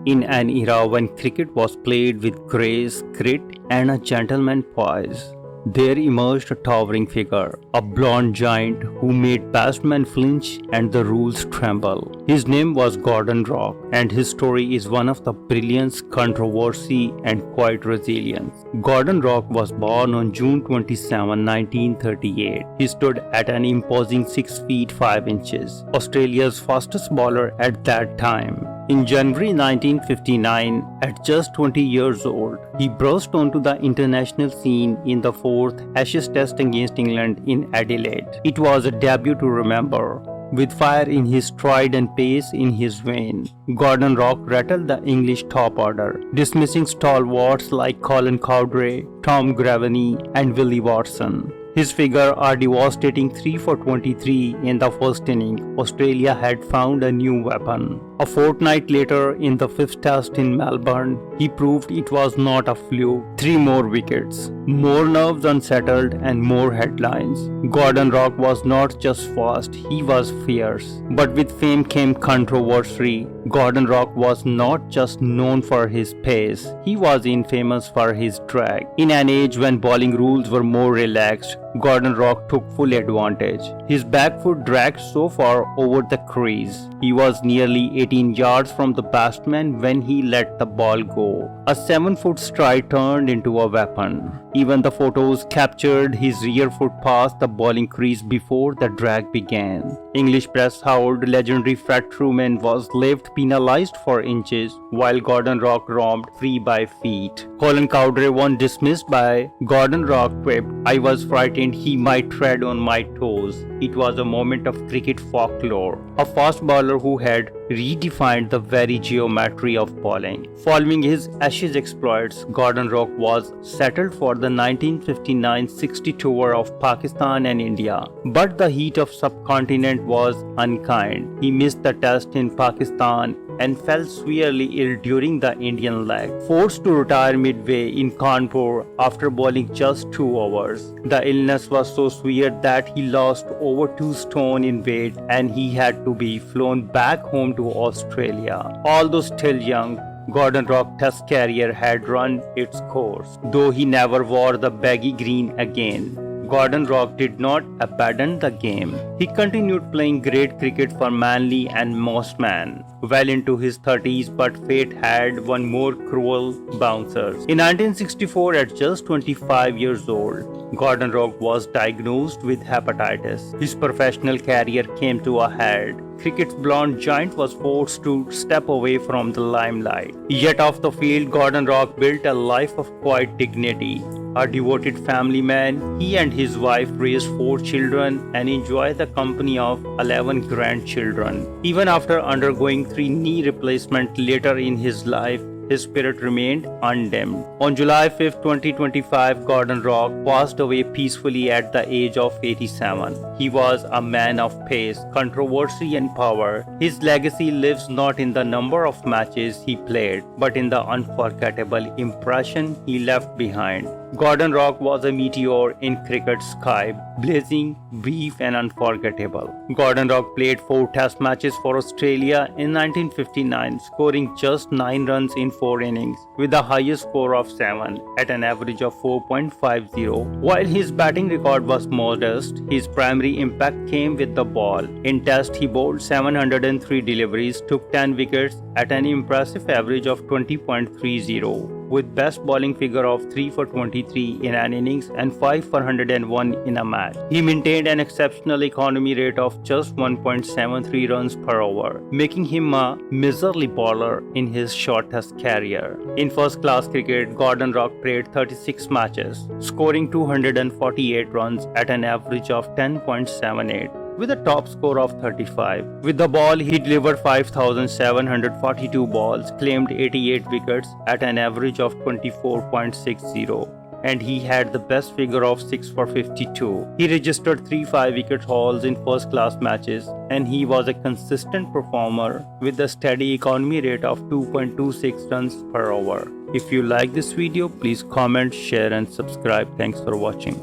In an era when cricket was played with grace, grit, and a gentleman poise, there emerged a towering figure, a blond giant who made batsmen flinch and the rules tremble. His name was Gordon Rorke, and his story is one of the brilliance, controversy, and quiet resilience. Gordon Rorke was born on June 27, 1938. He stood at an imposing 6 feet 5 inches, Australia's fastest bowler at that time. In January 1959, at just 20 years old, he burst onto the international scene in the 4th Ashes Test against England in Adelaide. It was a debut to remember. With fire in his stride and pace in his vein, Gordon Rorke rattled the English top order, dismissing stalwarts like Colin, Cowdrey, Tom Graveney, and Willie Watson. His figure a devastating 3 for 23 in the first inning. Australia had found a new weapon. A fortnight later, in the 5th Test in Melbourne, he proved it was not a fluke. 3 more wickets, more nerves unsettled, and more headlines. Gordon Rorke was not just fast, he was fierce. But with fame came controversy. Gordon Rorke was not just known for his pace, he was infamous for his drag. In an age when bowling rules were more relaxed, Gordon Rorke took full advantage. His back foot dragged so far over the crease. He was nearly 18 yards from the batsman when he let the ball go. A 7-foot stride turned into a weapon. Even the photos captured his rear foot past the bowling crease before the drag began. English press howled legendary Fred Truman was left penalized for inches, while Gordon Rorke roamed free by feet. Colin Cowdrey, once dismissed by Gordon Rorke, quipped, "I was frightened he might tread on my toes." It was a moment of cricket folklore. A fast bowler who had redefined the very geometry of bowling. Following his Ashes exploits, Gordon Rorke was settled for the 1959-60 tour of Pakistan and India. But the heat of subcontinent was unkind. He missed the test in Pakistan and fell severely ill during the Indian leg. Forced to retire midway in Kanpur after bowling just 2 hours. The illness was so severe that he lost over 2 stone in weight and he had to be flown back home to Australia. Although still young, Gordon Rorke's test career had run its course, though he never wore the baggy green again. Gordon Rorke did not abandon the game. He continued playing great cricket for Manly and Mosman well into his 30s, but fate had one more cruel bouncer. In 1964, at just 25 years old, Gordon Rorke was diagnosed with hepatitis. His professional career came to a head. Cricket's blond giant was forced to step away from the limelight. Yet off the field, Gordon Rorke built a life of quiet dignity. A devoted family man, he and his wife raised 4 children and enjoyed the company of 11 grandchildren. Even after undergoing 3 knee replacements later in his life, his spirit remained undimmed. On July 5, 2025, Gordon Rorke passed away peacefully at the age of 87. He was a man of pace, controversy, and power. His legacy lives not in the number of matches he played, but in the unforgettable impression he left behind. Gordon Rorke was a meteor in cricket's sky, blazing, brief, and unforgettable. Gordon Rorke played 4 test matches for Australia in 1959, scoring just 9 runs in 4 innings, with the highest score of 7 at an average of 4.50. While his batting record was modest, his primary impact came with the ball. In test, he bowled 703 deliveries, took 10 wickets at an impressive average of 20.30. with best bowling figure of 3 for 23 in an innings and 5 for 101 in a match. He maintained an exceptional economy rate of just 1.73 runs per over, making him a miserly bowler in his shortest career. In first-class cricket, Gordon Rorke played 36 matches, scoring 248 runs at an average of 10.78. with a top score of 35. With the ball, he delivered 5,742 balls, claimed 88 wickets at an average of 24.60, and he had the best figure of 6 for 52. He registered 3 5-wicket hauls in first-class matches, and he was a consistent performer with a steady economy rate of 2.26 runs per over. If you like this video, please comment, share, and subscribe. Thanks for watching.